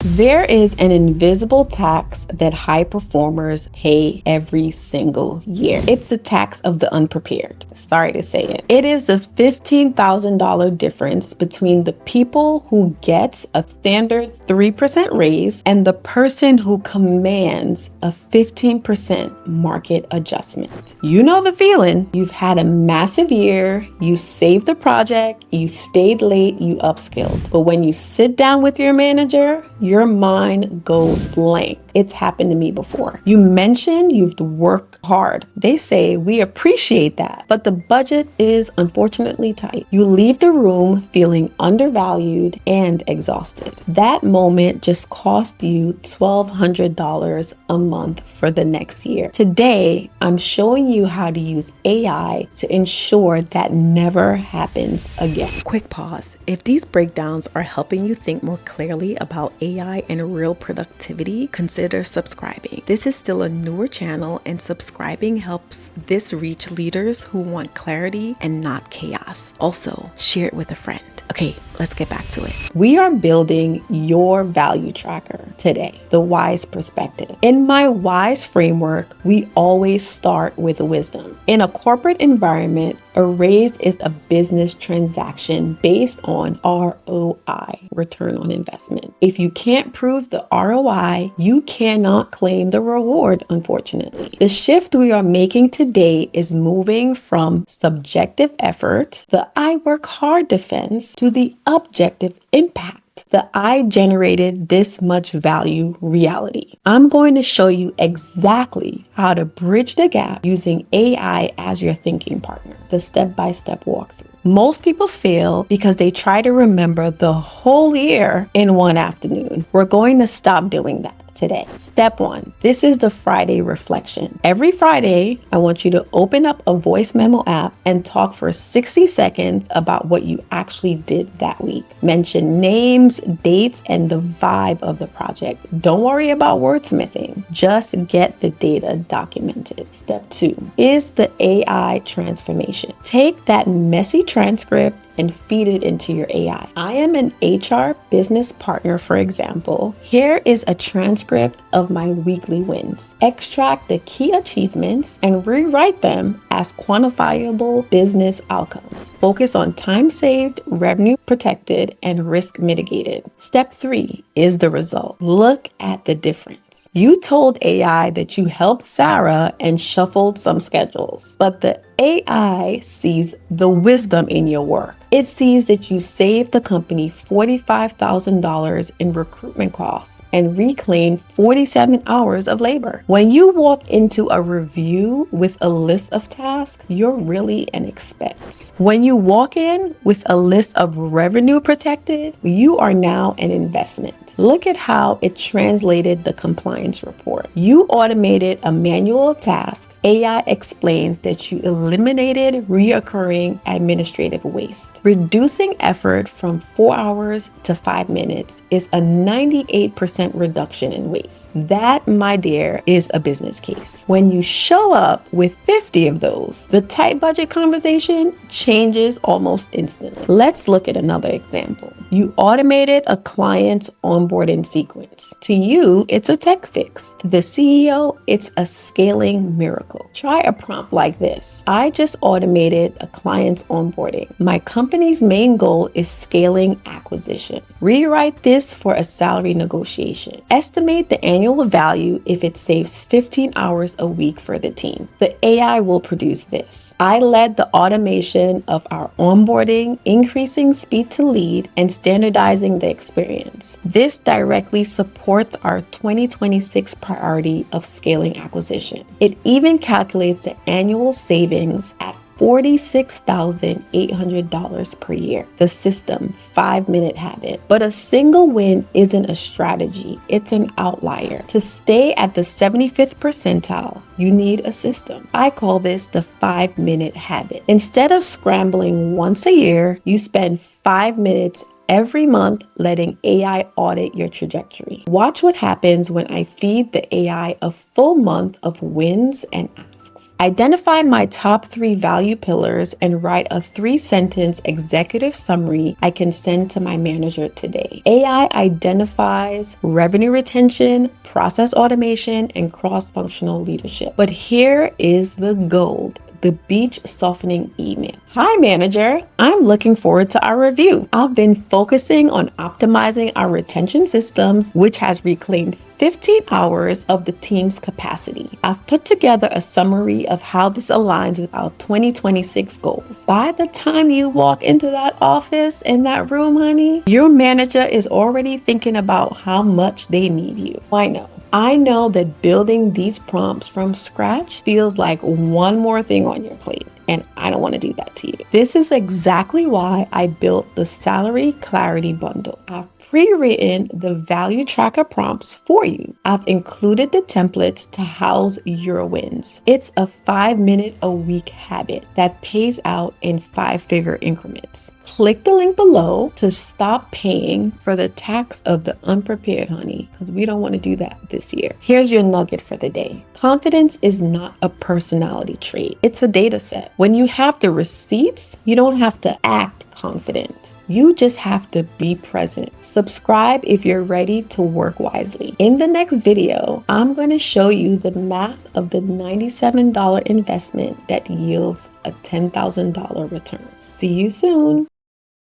There is an invisible tax that high performers pay every single year. It's the tax of the unprepared. Sorry to say it. It is the $15,000 difference between the people who gets a standard 3% raise and the person who commands a 15% market adjustment. You know the feeling. You've had a massive year, you saved the project, you stayed late, you upskilled. But when you sit down with your manager, your mind goes blank. It's happened to me before. You mention you've worked hard. They say, we appreciate that, but the budget is unfortunately tight. You leave the room feeling undervalued and exhausted. That moment just cost you $1,200 a month for the next year. Today, I'm showing you how to use AI to ensure that never happens again. Quick pause. If these breakdowns are helping you think more clearly about AI and real productivity, consider subscribing. This is still a newer channel, and subscribing helps this reach leaders who want clarity and not chaos. Also, share it with a friend. Okay, let's get back to it. We are building your value tracker today, the WISE perspective. In my WISE framework, we always start with wisdom. In a corporate environment, a raise is a business transaction based on ROI, return on investment. If you can't prove the ROI, you cannot claim the reward, unfortunately. The shift we are making today is moving from subjective effort, the I work hard defense, to the objective impact, the I generated this much value reality. I'm going to show you exactly how to bridge the gap using AI as your thinking partner, the step-by-step walkthrough. Most people fail because they try to remember the whole year in one afternoon. We're going to stop doing that today. Step 1. This is the Friday reflection. Every Friday, I want you to open up a voice memo app and talk for 60 seconds about what you actually did that week. Mention names, dates, and the vibe of the project. Don't worry about wordsmithing. Just get the data documented. Step 2 is the AI transformation. Take that messy transcript and feed it into your AI. I am an HR business partner, for example. Here is a transcript of my weekly wins. Extract the key achievements and rewrite them as quantifiable business outcomes. Focus on time saved, revenue protected, and risk mitigated. Step 3 is the result. Look at the difference. You told AI that you helped Sarah and shuffled some schedules, but the AI sees the wisdom in your work. It sees that you saved the company $45,000 in recruitment costs and reclaimed 47 hours of labor. When you walk into a review with a list of tasks, you're really an expense. When you walk in with a list of revenue protected, you are now an investment. Look at how it translated the compliance report. You automated a manual task. AI explains that you eliminated reoccurring administrative waste. Reducing effort from 4 hours to 5 minutes is a 98% reduction in waste. That, my dear, is a business case. When you show up with 50 of those, the tight budget conversation changes almost instantly. Let's look at another example. You automated a client's onboarding sequence. To you, it's a tech fix. To the CEO, it's a scaling miracle. Try a prompt like this. I just automated a client's onboarding. My company's main goal is scaling acquisition. Rewrite this for a salary negotiation. Estimate the annual value if it saves 15 hours a week for the team. The AI will produce this. I led the automation of our onboarding, increasing speed to lead and standardizing the experience. This directly supports our 2026 priority of scaling acquisition. It even calculates the annual savings at $46,800 per year. The system, 5-minute habit. But a single win isn't a strategy, it's an outlier. To stay at the 75th percentile, you need a system. I call this the 5-minute habit. Instead of scrambling once a year, you spend 5 minutes every month letting AI audit your trajectory. Watch what happens when I feed the AI a full month of wins and asks. Identify my top 3 value pillars and write a 3-sentence executive summary I can send to my manager today. AI identifies revenue retention, process automation, and cross-functional leadership. But here is the gold. The beach softening email. Hi, manager. I'm looking forward to our review. I've been focusing on optimizing our retention systems, which has reclaimed 15 hours of the team's capacity. I've put together a summary of how this aligns with our 2026 goals. By the time you walk into that office in that room, honey, your manager is already thinking about how much they need you. I know that building these prompts from scratch feels like one more thing on your plate, and I don't want to do that to you. This is exactly why I built the Salary Clarity Bundle. I've pre-written the value tracker prompts for you. I've included the templates to house your wins. It's a 5-minute-a-week habit that pays out in 5-figure increments. Click the link below to stop paying for the tax of the unprepared, honey, because we don't want to do that this year. Here's your nugget for the day. Confidence is not a personality trait. It's a data set. When you have the receipts, you don't have to act confident. You just have to be present. Subscribe if you're ready to work wisely. In the next video, I'm going to show you the math of the $97 investment that yields a $10,000 return. See you soon.